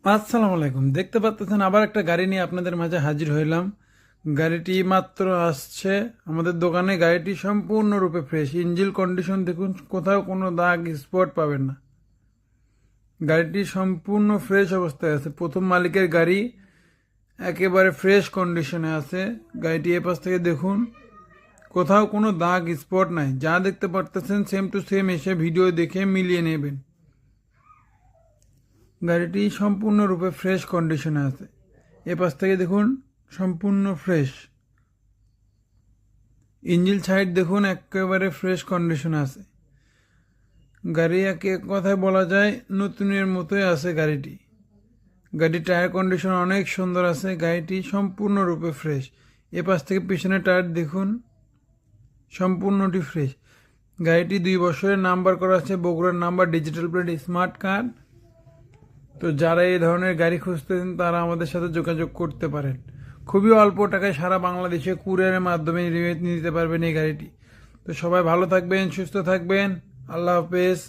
আসসালামু আলাইকুম। দেখতে পাচ্ছেন আবার একটা গাড়ি নিয়ে আপনাদের মাঝে হাজির হইলাম। গাড়িটি মাত্র আসছে আমাদের দোকানে। গাড়িটি সম্পূর্ণরূপে ফ্রেশ, ইঞ্জিন কন্ডিশন দেখুন, কোথাও কোনো দাগ স্পট পাবেন না। গাড়িটি সম্পূর্ণ ফ্রেশ অবস্থায় আছে, প্রথম মালিকের গাড়ি, একেবারে ফ্রেশ কন্ডিশনে আছে। গাড়িটি এ পাশ থেকে দেখুন, কোথাও কোনো দাগ স্পট নাই। যা দেখতে পারতেছেন সেম টু সেম এসে ভিডিও দেখে মিলিয়ে নেবেন। গাড়িটি সম্পূর্ণরূপে ফ্রেশ কন্ডিশনে আছে। এ পাশ থেকে দেখুন, সম্পূর্ণ ফ্রেশ। ইঞ্জিন সাইড দেখুন, একেবারে ফ্রেশ কন্ডিশনে আছে। গাড়ি এক কথায় বলা যায় নতুনের মতোই আছে গাড়িটি। গাড়ির টায়ার কন্ডিশন অনেক সুন্দর আছে। গাড়িটি সম্পূর্ণরূপে ফ্রেশ। এ পাশ থেকে পিছনে টায়ার দেখুন, সম্পূর্ণটি ফ্রেশ। গাড়িটি 2 বছরের নাম্বার করা আছে, বগুড়ার number, digital plate, smart card. তো যারা এই ধরনের গাড়ি খুঁজতেছেন তারা আমাদের সাথে যোগাযোগ করতে পারেন। খুবই অল্প টাকায় সারা বাংলাদেশে কুরিয়ারের মাধ্যমে নিতে পারবেন এই গাড়িটি। তো সবাই ভালো থাকবেন, সুস্থ থাকবেন। আল্লাহ হাফেজ।